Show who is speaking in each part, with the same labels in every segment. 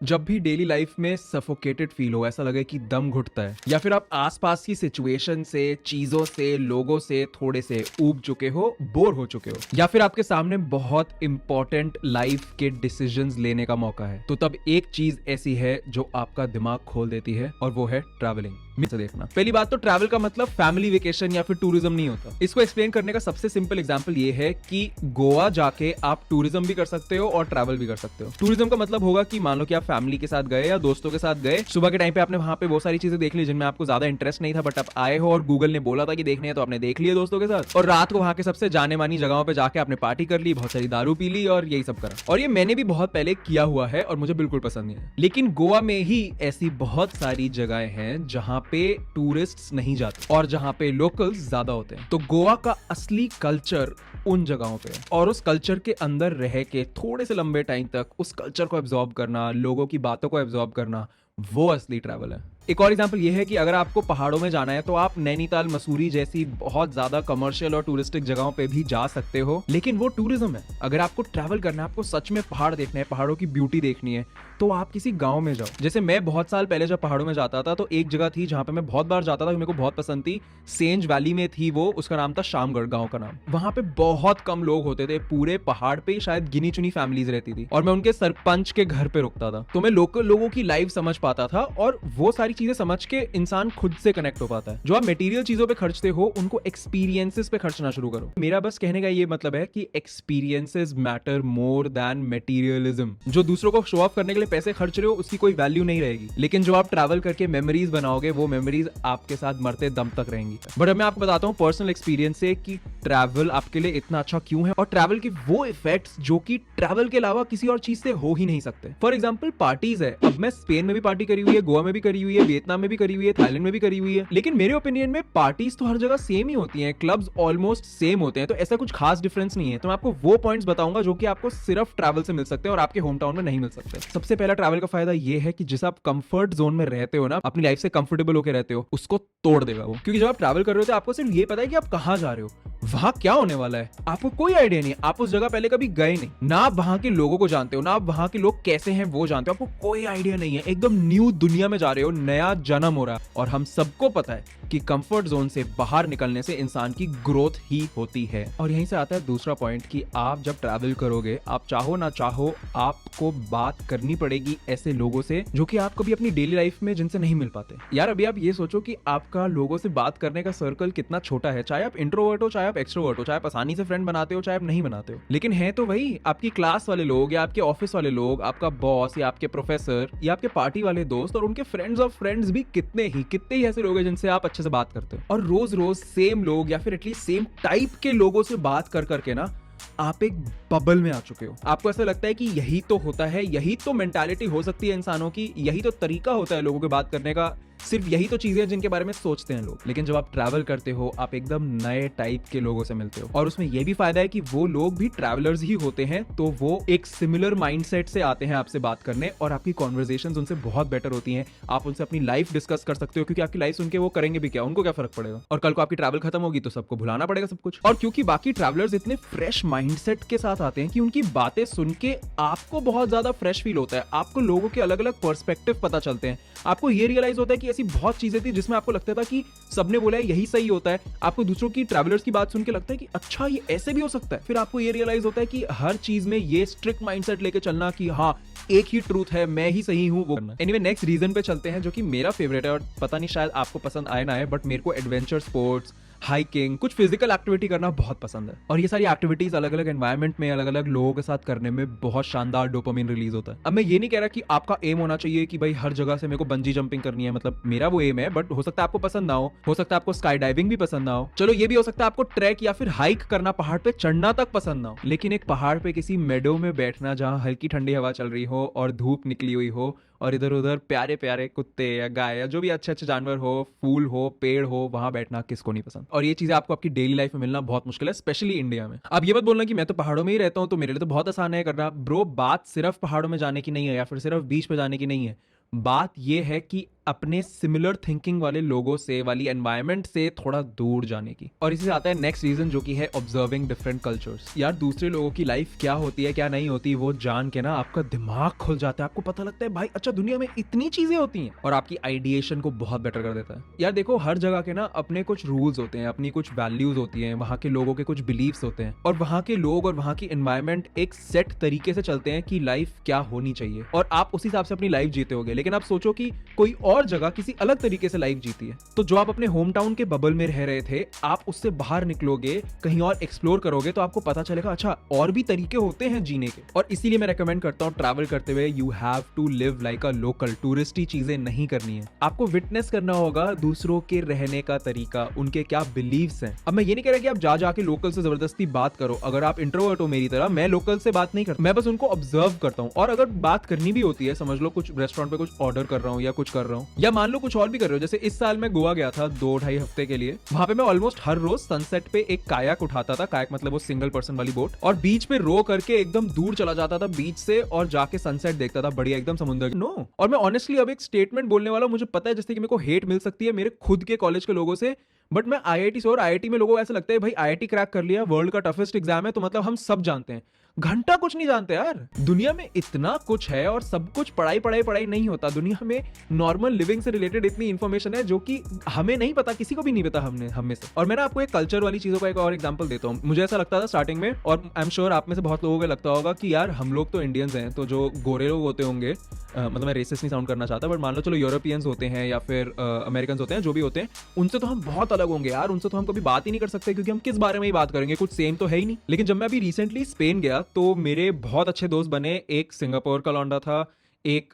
Speaker 1: जब भी daily life में सफोकेटेड फील हो, ऐसा लगे कि दम घुटता है, या फिर आप आसपास की सिचुएशन से, चीजों से, लोगों से थोड़े से ऊब चुके हो, बोर हो चुके हो, या फिर आपके सामने बहुत इंपॉर्टेंट लाइफ के डिसीजंस लेने का मौका है, तो तब एक चीज ऐसी है जो आपका दिमाग खोल देती है, और वो है ट्रैवलिंग। से देखना, पहली बात तो ट्रैवल का मतलब फैमिली वेकेशन या फिर टूरिज्म नहीं होता। इसको एक्सप्लेन करने का सबसे सिंपल एग्जांपल ये है कि गोवा जाके आप टूरिज्म भी कर सकते हो और ट्रैवल भी कर सकते हो। टूरिज्म का मतलब होगा कि मान लो कि आप फैमिली के साथ गए या दोस्तों के साथ गए, सुबह के टाइम पे आपने वहां पे बहुत सारी चीजें देख ली जिनमें आपको ज्यादा इंटरेस्ट नहीं था, बट आप आए हो और गूगल ने बोला था कि देखने हैं तो आपने देख लिए दोस्तों के साथ, और रात को वहां के सबसे जाने मानी जगहों पे जाके आपने पार्टी कर ली, बहुत सारी दारू पी ली और यही सब करा। और ये मैंने भी बहुत पहले किया हुआ है और मुझे बिल्कुल पसंद नहीं है। लेकिन गोवा में ही ऐसी बहुत सारी जगहें हैं जहां पे टूरिस्ट नहीं जाते और जहां पे लोकल्स ज्यादा होते हैं। तो गोवा का असली कल्चर उन जगहों पे है, और उस कल्चर के अंदर रह के थोड़े से लंबे टाइम तक उस कल्चर को एब्जॉर्ब करना, लोगों की बातों को एब्जॉर्ब करना, वो असली ट्रैवल है। एक और एग्जांपल ये है कि अगर आपको पहाड़ों में जाना है तो आप नैनीताल, मसूरी जैसी बहुत ज्यादा कमर्शियल और टूरिस्टिक जगहों पे भी जा सकते हो, लेकिन वो टूरिज्म है। अगर आपको ट्रैवल करना है, आपको सच में पहाड़ देखना है, पहाड़ों की ब्यूटी देखनी है, तो आप किसी गांव में जाओ। जैसे मैं बहुत साल पहले जब पहाड़ों में जाता था तो एक जगह थी जहां पे मैं बहुत बार जाता था, मेरे को बहुत पसंद थी। सेंज वैली में थी वो, उसका नाम था शामगढ़, गांव का नाम। वहां पे बहुत कम लोग होते थे, पूरे पहाड़ पे शायद गिनी चुनी फैमिलीज रहती थी, और मैं उनके सरपंच के घर पे रुकता था, तो मैं लोकल लोगों की लाइफ समझ पाता था, और वो सारी चीजें समझ के इंसान खुद से कनेक्ट हो पाता है। जो आप मटेरियल चीजों पे खर्चते हो, उनको एक्सपीरियंसेस पे खर्चना शुरू करो। मेरा बस कहने का ये मतलब है कि experiences matter more than materialism. जो दूसरों को शो ऑफ करने के लिए पैसे खर्च रहे हो, उसकी कोई वैल्यू नहीं रहेगी, लेकिन जो आप ट्रैवल करके मेमोरीज बनाओगे, वो मेमोरीज आपके साथ मरते दम तक रहेंगी। बट अब मैं आपको बताता हूँ पर्सनल एक्सपीरियंस से कि ट्रैवल आपके लिए इतना अच्छा क्यों है, और ट्रैवल के वो इफेक्ट्स जो कि ट्रैवल के अलावा किसी और चीज से हो ही नहीं सकते। फॉर एग्जाम्पल पार्टीज है। अब मैं स्पेन में भी पार्टी करी हुई है, गोवा में भी करी हुई है, वियतनाम में भी करी हुई है, थाईलैंड में भी करी हुई है, लेकिन मेरे ओपिनियन में पार्टीज तो हर जगह सेम ही होती हैं, क्लब्स ऑलमोस्ट सेम होते हैं, तो ऐसा कुछ खास डिफरेंस नहीं है। तो मैं आपको वो पॉइंट्स बताऊंगा जो कि आपको सिर्फ ट्रैवल से मिल सकते हैं और आपके होम टाउन में नहीं मिल सकते। सबसे पहला ट्रैवल का फायदा ये है कि जिस आप कंफर्ट जोन में रहते हो ना, अपनी लाइफ से कंफर्टेबल होकर रहते हो, उसको तोड़ देगा वो। क्योंकि जब आप ट्रैवल कर रहे हो तो आपको सिर्फ ये पता है कि आप कहां जा रहे हो, वहां क्या होने वाला है, आपको कोई आइडिया नहीं है। आप उस जगह पहले कभी गए नहीं, ना आप वहां के लोगों को जानते हो, ना आप वहां के लोग कैसे हैं वो जानते हो, आपको कोई आइडिया नहीं है। एकदम न्यू दुनिया में जा रहे हो, नया जन्म हो रहा है। और हम सबको पता है कि कंफर्ट जोन से बाहर निकलने से इंसान की ग्रोथ ही होती है। और यहीं से आता है दूसरा पॉइंट कि आप जब ट्रैवल करोगे, आप चाहो ना चाहो, आपको बात करनी पड़ेगी ऐसे लोगों से जो कि आप कभी अपनी डेली लाइफ में जिनसे नहीं मिल पाते। यार अभी आप ये सोचो कि आपका लोगों से बात करने का सर्कल कितना छोटा है, चाहे आप इंट्रोवर्ट हो, चाहे आप एक्सट्रोवर्ट हो, चाहे आप आसानी से फ्रेंड बनाते हो, चाहे आप नहीं बनाते हो, लेकिन है तो वही आपकी क्लास वाले लोग, या आपके ऑफिस वाले लोग, आपका बॉस, या आपके प्रोफेसर, या आपके पार्टी वाले दोस्त, और उनके फ्रेंड्स ऑफ फ्रेंड्स भी कितने ही ऐसे लोग हैं जिनसे आप अच्छे से बात करते हो। और रोज रोज सेम लोग या फिर एटलीस्ट सेम टाइप के लोगों से बात कर करके ना आप एक बबल में आ चुके हो। आपको ऐसा लगता है कि यही तो होता है, यही तो मेंटालिटी हो सकती है इंसानों की, यही तो तरीका होता है लोगों के बात करने का, सिर्फ यही तो चीजें हैं जिनके बारे में सोचते हैं लोग। लेकिन जब आप ट्रैवल करते हो, आप एकदम नए टाइप के लोगों से मिलते हो, और उसमें यह भी फायदा है कि वो लोग भी ट्रैवलर्स ही होते हैं, तो वो एक सिमिलर माइंडसेट से आते हैं आपसे बात करने, और आपकी कॉन्वर्सेशंस उनसे बहुत बेटर होती हैं। आप उनसे अपनी लाइफ डिस्कस कर सकते हो, क्योंकि आपकी लाइफ सुन के वो करेंगे भी क्या, उनको क्या फर्क पड़ेगा। और कल को आपकी ट्रैवल खत्म होगी तो सबको भुलाना पड़ेगा सब कुछ। और क्योंकि बाकी ट्रैवलर्स इतने फ्रेश माइंडसेट के साथ आते हैं कि उनकी बातें सुन के आपको बहुत ज्यादा फ्रेश फील होता है। आपको लोगों के अलग अलग पर्सपेक्टिव पता चलते हैं। आपको ये रियलाइज होता है कि ऐसी बहुत चीजें थी जिसमें आपको लगता था कि सबने बोला है यही सही होता है। आपको दूसरों की, ट्रैवलर्स की बात सुन के लगता है कि अच्छा ये ऐसे भी हो सकता है। फिर आपको ये रियलाइज होता है कि हर चीज में ये स्ट्रिक्ट माइंडसेट लेके चलना कि हाँ एक ही ट्रूथ है, मैं ही सही हूं, वो करना। एनीवे नेक्स्ट रीजन पे चलते हैं जो कि मेरा फेवरेट है, और पता नहीं शायद आपको पसंद आए ना आए, बट मेरे को एडवेंचर स्पोर्ट्स, हाइकिंग, कुछ फिजिकल एक्टिविटी करना बहुत पसंद है। और ये सारी एक्टिविटीज अलग अलग एनवायरनमेंट में, अलग अलग लोगों के साथ करने में बहुत शानदार डोपामिन रिलीज होता है। अब मैं ये नहीं कह रहा कि आपका एम होना चाहिए कि भाई हर जगह से मेरे को बंजी जंपिंग करनी है, मतलब मेरा वो एम है, बट हो सकता है आपको पसंद ना हो सकता है आपको स्काई डाइविंग भी पसंद ना हो, चलो ये भी हो सकता है आपको ट्रैक या फिर हाइक करना, पहाड़ पे चढ़ना तक पसंद ना हो, लेकिन एक पहाड़ पे किसी मेडो में बैठना जहां हल्की ठंडी हवा चल रही हो और धूप निकली हुई हो, और इधर उधर प्यारे प्यारे कुत्ते या गाय या जो भी अच्छे अच्छे जानवर हो, फूल हो, पेड़ हो, वहां बैठना किसको नहीं पसंद। और ये चीजें आपको आपकी डेली लाइफ में मिलना बहुत मुश्किल है, स्पेशली इंडिया में। अब ये मत बोलना कि मैं तो पहाड़ों में ही रहता हूं तो मेरे लिए तो बहुत आसान है करना। ब्रो, बात सिर्फ पहाड़ों में जाने की नहीं है या फिर सिर्फ बीच पे जाने की नहीं है। बात यह है कि अपने सिमिलर थिंकिंग वाले लोगों से, वाली एनवायरनमेंट से थोड़ा दूर जाने की। और इसी से आता है नेक्स्ट रीजन, जो कि है ऑब्जर्विंग डिफरेंट कल्चर्स। यार दूसरे लोगों की लाइफ क्या होती है क्या नहीं होती वो जान के ना आपका दिमाग खुल जाता है। आपको पता लगता है भाई अच्छा दुनिया में इतनी चीजें होती हैं, और आपकी आइडिएशन को बहुत बेटर कर देता है। यार देखो हर जगह के ना अपने कुछ रूल्स होते हैं, अपनी कुछ वैल्यूज होती हैं, वहाँ के लोगों के कुछ बिलीव्स होते हैं, और वहाँ के लोग और वहाँ की एनवायरनमेंट एक सेट तरीके से चलते हैं कि लाइफ क्या होनी चाहिए, और आप उस हिसाब से अपनी लाइफ जीते होगे। लेकिन आप सोचो कि कोई और जगह किसी अलग तरीके से लाइफ जीती है, तो जो आप अपने होम टाउन के बबल में रह रहे थे, आप उससे बाहर निकलोगे, कहीं और एक्सप्लोर करोगे, तो आपको पता चलेगा अच्छा और भी तरीके होते हैं जीने के। और इसीलिए मैं रेकमेंड करता हूँ ट्रैवल करते हुए you have to live like a local. Touristy चीजें नहीं करनी है, आपको विटनेस करना होगा दूसरों के रहने का तरीका, उनके क्या बिलीव्स हैं। अब मैं ये नहीं कह रहा कि आप जा जाके लोकल से जबरदस्ती बात करो। अगर आप इंट्रोवर्ट हो मेरी तरह, मैं लोकल से बात नहीं करता, मैं बस उनको ऑब्जर्व करता हूँ। और अगर बात करनी भी होती है, समझ लो कुछ रेस्टोरेंट पे कुछ ऑर्डर कर रहा हूँ या कुछ कर रहा हूँ, या मान लो कुछ और भी कर रहे हो। जैसे इस साल मैं गोवा गया था 2-2.5 हफ्ते के लिए। वहां पे मैं ऑलमोस्ट हर रोज सनसेट पे एक कायाक उठाता था। कायाक मतलब वो सिंगल पर्सन वाली बोट, और बीच पे रो करके एकदम दूर चला जाता था बीच से, और जाके सनसेट देखता था बढ़िया एकदम समुद्र। नो, और मैं ऑनेस्टली अब एक स्टेटमेंट बोलने वाला हूं, मुझे पता है जैसे कि मेरे को हेट मिल सकती है मेरे खुद के कॉलेज के लोगों से, बट मैं आईआईटी से, और आईआईटी में लोगों को ऐसा लगता है भाई आईआईटी क्रैक कर लिया, वर्ल्ड का टफेस्ट एग्जाम है, तो मतलब हम सब जानते हैं। घंटा कुछ नहीं जानते यार। दुनिया में इतना कुछ है, और सब कुछ पढ़ाई पढ़ाई पढ़ाई नहीं होता। दुनिया में नॉर्मल लिविंग से रिलेटेड इतनी इंफॉर्मेशन है जो कि हमें नहीं पता, किसी को भी नहीं पता हमें से। और मैं ना आपको एक कल्चर वाली चीजों का एक और एग्जांपल देता हूँ। मुझे ऐसा लगता था स्टार्टिंग में, और आई एम श्योर आप में से बहुत लोगों को लगता होगा कि यार हम लोग तो इंडियंस हैं, तो जो गोरे लोग होते होंगे, मतलब मैं रेसिस्ट नहीं साउंड करना चाहता, बट मान लो चलो यूरोपियंस होते हैं या फिर अमेरिकन होते हैं, जो भी होते हैं, उनसे तो हम बहुत अलग होंगे यार। उनसे तो हम कभी बात ही नहीं कर सकते, क्योंकि हम किस बारे में ही बात करेंगे, कुछ सेम तो है ही नहीं। लेकिन जब मैं अभी रिसेंटली स्पेन गया, तो मेरे बहुत अच्छे दोस्त बने। एक सिंगापुर का लौंडा था, एक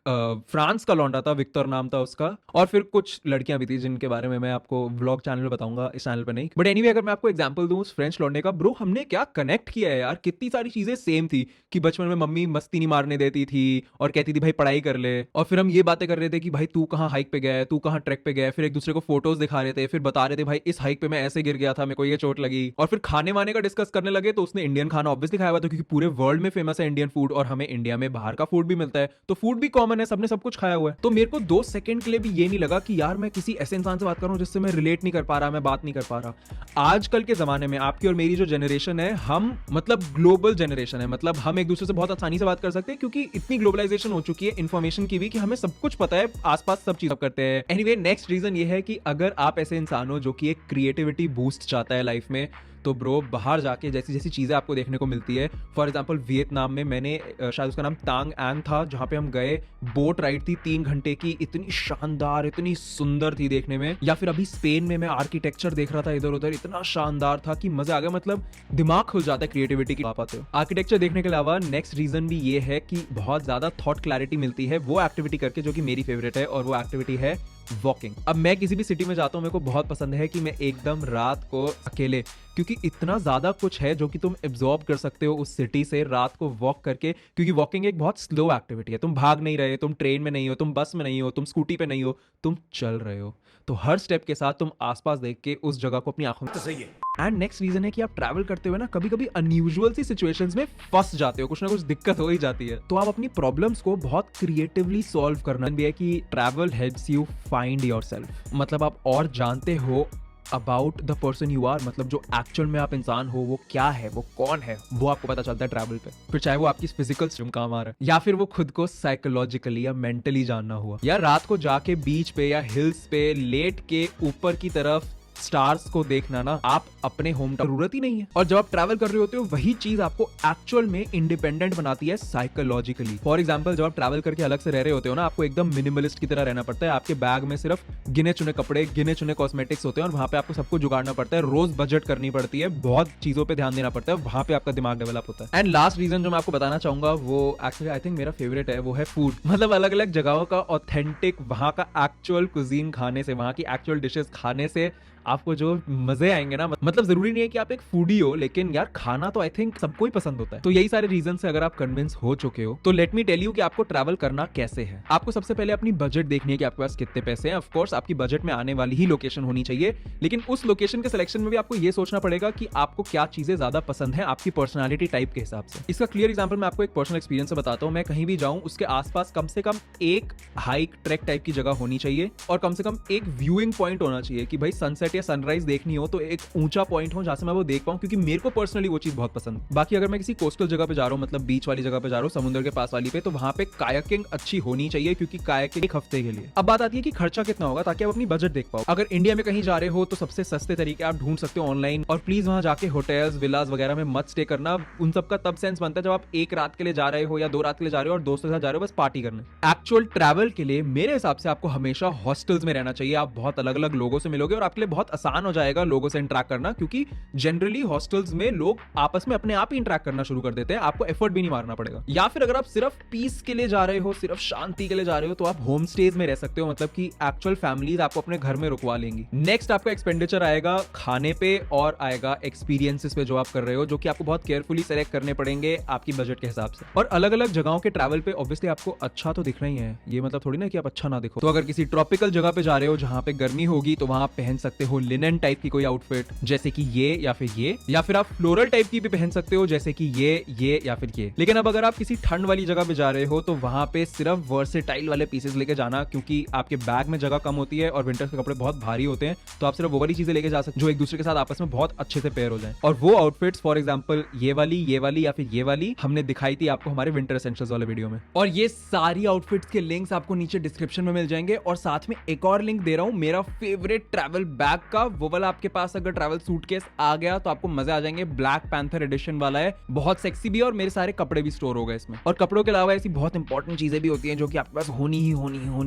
Speaker 1: फ्रांस का लौंडा था, विक्टर नाम था उसका, और फिर कुछ लड़कियां भी थी जिनके बारे में मैं आपको व्लॉग चैनल में बताऊंगा, इस चैनल पे नहीं। बट एनीवे अगर मैं आपको एग्जांपल दूं उस फ्रेंच लौंडे का, ब्रो हमने क्या कनेक्ट किया है यार। कितनी सारी चीजें सेम थी कि बचपन में मम्मी मस्ती नहीं मारने देती थी और कहती थी भाई पढ़ाई कर ले, और फिर हम ये बातें कर रहे थे कि भाई तू कहाँ हाइक पे गया है, तू कहाँ ट्रैक पे गया है, फिर एक दूसरे को फोटोज दिखा रहे थे, फिर बता रहे थे भाई इस हाइक पे मैं ऐसे गिर गया था, मेरे को ये चोट लगी। और फिर खाने वाने का डिस्कस करने लगे, तो उसने इंडियन खाना ऑब्वियसली खाया हुआ था, क्योंकि पूरे वर्ल्ड में फेमस है इंडियन फूड, और हमें इंडिया में बाहर का फूड भी मिलता है, तो फूड भी कॉमन है, सबने सब कुछ खाया हुआ है। तो मेरे को 2 सेकंड के लिए भी ये नहीं लगा कि यार मैं किसी ऐसे इंसान से बात कर रहा हूं जिससे मैं रिलेट नहीं कर पा रहा, मैं बात नहीं कर पा रहा। आजकल के जमाने में आपकी और मेरी जो जनरेशन है, हम मतलब ग्लोबल जनरेशन है, मतलब हम एक दूसरे से बहुत आसानी से बात कर सकते हैं, क्योंकि इतनी ग्लोबलाइजेशन हो चुकी है इंफॉर्मेशन की भी, कि हमें सब कुछ पता है, आसपास सब चीज करते हैं। एनीवे नेक्स्ट रीजन ये है कि अगर आप ऐसे इंसान हो जो कि एक क्रिएटिविटी बूस्ट चाहता है लाइफ में, तो ब्रो बाहर जाके जैसी जैसी चीज़ें आपको देखने को मिलती है। फॉर एग्जांपल वियतनाम में मैंने शायद उसका नाम तांग एन था, जहाँ पे हम गए, बोट राइड थी 3 घंटे की, इतनी शानदार, इतनी सुंदर थी देखने में। या फिर अभी स्पेन में मैं आर्किटेक्चर देख रहा था इधर उधर, इतना शानदार था कि मजा आ गया। मतलब दिमाग खुल जाता है क्रिएटिविटी की पाते हो। आर्किटेक्चर देखने के अलावा नेक्स्ट रीजन भी ये है कि बहुत ज्यादा थॉट क्लैरिटी मिलती है वो एक्टिविटी करके, जो कि मेरी फेवरेट है, और वो एक्टिविटी है वॉकिंग। अब मैं किसी भी सिटी में जाता हूँ, मेरे को बहुत पसंद है कि मैं एकदम रात को अकेले, क्योंकि इतना ज्यादा कुछ है जो कि तुम एब्जॉर्ब कर सकते हो उस सिटी से रात को वॉक करके। क्योंकि वॉकिंग एक बहुत स्लो एक्टिविटी है, तुम भाग नहीं रहे, तुम ट्रेन में नहीं हो, तुम बस में नहीं हो, तुम स्कूटी पे नहीं हो, तुम चल रहे हो। तो हर स्टेप के साथ तुम आसपास देख के उस जगह को अपनी आंखों में, तो सही है। एंड नेक्स्ट रीजन है कि आप ट्रैवल करते हुए ना कभी कभी अनयूजुअल सी सिचुएशंस में फंस जाते हो, कुछ ना कुछ दिक्कत हो ही जाती है, तो आप अपनी प्रॉब्लम्स को बहुत क्रिएटिवली सॉल्व करना भी है कि travel helps you find yourself. मतलब आप और जानते हो about the person you are, मतलब जो एक्चुअल में आप इंसान हो वो क्या है, वो कौन है, वो आपको पता चलता है ट्रैवल पे। फिर चाहे वो आपकी फिजिकल स्ट्रीम काम आ रहा है, या फिर वो खुद को साइकोलॉजिकली या मेंटली जानना हुआ, या रात को जाके बीच पे या हिल्स पे लेट के ऊपर की तरफ स्टार्स को देखना ना, आप अपने होम टाउन जरूरत ही नहीं है। और जब आप ट्रैवल कर रहे होते हो, वही चीज आपको एक्चुअल में इंडिपेंडेंट बनाती है साइकोलॉजिकली। फॉर एग्जांपल जब आप ट्रैवल करके अलग से रह रहे होते हो ना, आपको एकदम मिनिमलिस्ट की तरह रहना पड़ता है। आपके बैग में सिर्फ गिने चुने कपड़े, गिने चुने कॉस्मेटिक्स होते हैं, और वहां पे आपको सबको जुगाड़ना पड़ता है, रोज बजट करनी पड़ती है, बहुत चीजों पर ध्यान देना पड़ता है, वहां पे आपका दिमाग डेवलप होता है। एंड लास्ट रीजन जो मैं आपको बताना चाहूंगा, वो एक्चुअली आई थिंक मेरा फेवरेट है, वो है फूड। मतलब अलग अलग जगहों का ऑथेंटिक, वहां का एक्चुअल कुजीन खाने से, वहां की एक्चुअल डिशेस खाने से आपको जो मजे आएंगे ना, मतलब जरूरी नहीं है कि आप एक फूडी हो, लेकिन यार खाना तो आई थिंक सबको ही पसंद होता है। तो यही सारे रीजन से अगर आप कन्विंस हो चुके हो तो लेट मी टेल यू कि आपको ट्रैवल करना कैसे है। आपको सबसे पहले अपनी बजट देखनी है कि आपके पास कितने पैसे हैं। ऑफ कोर्स आपकी बजट में आने वाली ही लोकेशन होनी चाहिए, लेकिन उस लोकेशन के सिलेक्शन में भी आपको ये सोचना पड़ेगा कि आपको क्या चीजें ज्यादा पसंद है आपकी पर्सनालिटी टाइप के हिसाब से। इसका क्लियर एग्जांपल मैं आपको एक पर्सनल एक्सपीरियंस से बताता हूं। मैं कहीं भी जाऊं उसके आसपास कम से कम एक हाइक ट्रैक टाइप की जगह होनी चाहिए और कम से कम एक व्यूइंग पॉइंट होना चाहिए कि भाई सनसेट या सनराइज देखनी हो तो एक ऊंचा पॉइंट हो जहां से मैं वो देख पाऊं, क्योंकि मेरे को पर्सनली वो चीज बहुत पसंद। बाकी अगर मैं किसी कोस्टल जगह पे जा रहा हूं, मतलब बीच वाली जगह पे जा रहा हूं, समुद्र के पास वाली पे, तो वहां पे कायाकिंग अच्छी होनी चाहिए, क्योंकि कायाकिंग एक हफ्ते के लिए। अब बात आती है कि खर्चा कितना होगा ताकि आप अपनी बजट देख पाओ। अगर इंडिया में कहीं जा रहे हो तो सबसे सस्ते तरीके आप ढूंढ सकते हो ऑनलाइन, और प्लीज वहां जाके होटल्स विलास वगैरह में मत स्टे करना। उन सबका तब सेंस बनता है जब आप एक रात के लिए जा रहे हो या 2 रात के लिए जा रहे हो और दोस्तों के साथ जा रहे हो बस पार्टी करने। एक्चुअल ट्रैवल के लिए मेरे हिसाब से आपको हमेशा हॉस्टल्स में रहना चाहिए। आप बहुत अलग अलग लोगों से मिलोगे और आपके लिए बहुत आसान हो जाएगा लोगों से इंटरेक्ट करना, क्योंकि जनरली हॉस्टल्स में लोग आपस में अपने आप ही इंटरेक्ट करना शुरू कर देते हैं, आपको एफर्ट भी नहीं मारना पड़ेगा। या फिर अगर आप सिर्फ पीस के लिए जा रहे हो, सिर्फ शांति के लिए जा रहे हो, तो आप होम स्टेज में रह सकते हो, मतलब कि एक्चुअल फैमिलीज आपको अपने घर में रुकवा लेंगी। नेक्स्ट आपका एक्सपेंडिचर आएगा खाने पे और आएगा एक्सपीरियंसेस पे जो आप कर रहे हो, जो कि आपको बहुत केयरफुली सेलेक्ट करने पड़ेंगे आपकी बजट के हिसाब से। और अलग अलग जगहों के ट्रैवल पे ऑब्वियसली आपको अच्छा तो दिखना ही है, ये मतलब थोड़ी ना कि आप अच्छा ना दिखो। तो अगर किसी ट्रॉपिकल जगह पे जा रहे हो जहां पे गर्मी होगी तो वहां आप पहन सकते हो लिनन टाइप की कोई आउटफिट, जैसे कि ये या फिर ये, या फिर आप फ्लोरल टाइप की भी पहन सकते हो जैसे कि ये या फिर ये। लेकिन अब अगर आप किसी ठंड वाली जगह पे जा रहे हो तो वहां पे सिर्फ वर्सेटाइल वाले पीसेस लेके जाना, क्योंकि आपके बैग में जगह कम होती है और विंटर्स के कपड़े बहुत भारी होते हैं, तो आप सिर्फ वो वाली चीजें लेके जा सकते जो एक दूसरे के साथ आपस में बहुत अच्छे से पेयर हो जाए। और वो आउटफिट्स फॉर एग्जांपल ये वाली या फिर ये वाली हमने दिखाई थी आपको हमारे विंटर एसेंशियल्स वाले वीडियो में। और ये सारी आउटफिट्स के लिंक्स आपको नीचे डिस्क्रिप्शन में मिल जाएंगे, और साथ में एक और लिंक दे रहा हूं मेरा फेवरेट ट्रैवल बैग का। वो वाला आपके पास अगर ट्रैवल सूटकेस आ गया तो आपको मजे आ जाएंगे। ब्लैक पैंथर एडिशन वाला है, बहुत सेक्सी भी है और मेरे सारे कपड़े भी स्टोर हो गए इसमें। और कपड़ों के अलावा ऐसी बहुत इंपॉर्टेंट चीजें भी होती हैं जो कि आपके पास होनी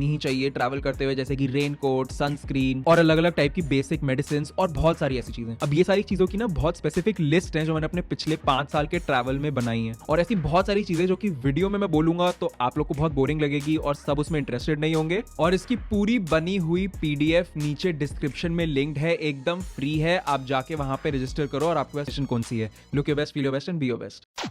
Speaker 1: ही चाहिए ट्रैवल करते हुए, जैसे कि रेनकोट, सनस्क्रीन और अलग अलग टाइप की बेसिक मेडिसिन और बहुत सारी ऐसी चीजें। अब ये सारी चीजों की ना बहुत स्पेसिफिक लिस्ट है जो मैंने अपने पिछले 5 साल के ट्रैवल में बनाई है, और ऐसी बहुत सारी चीजें जो कि वीडियो में मैं बोलूंगा तो आप लोग को बहुत बोरिंग लगेगी और सब उसमें इंटरेस्टेड नहीं होंगे। और इसकी पूरी बनी हुई पीडीएफ नीचे डिस्क्रिप्शन में लिंक्ड है, एकदम फ्री है। आप जाके वहां पे रजिस्टर करो और आपके पास कौन सी है। Look your best, feel your best and be your best.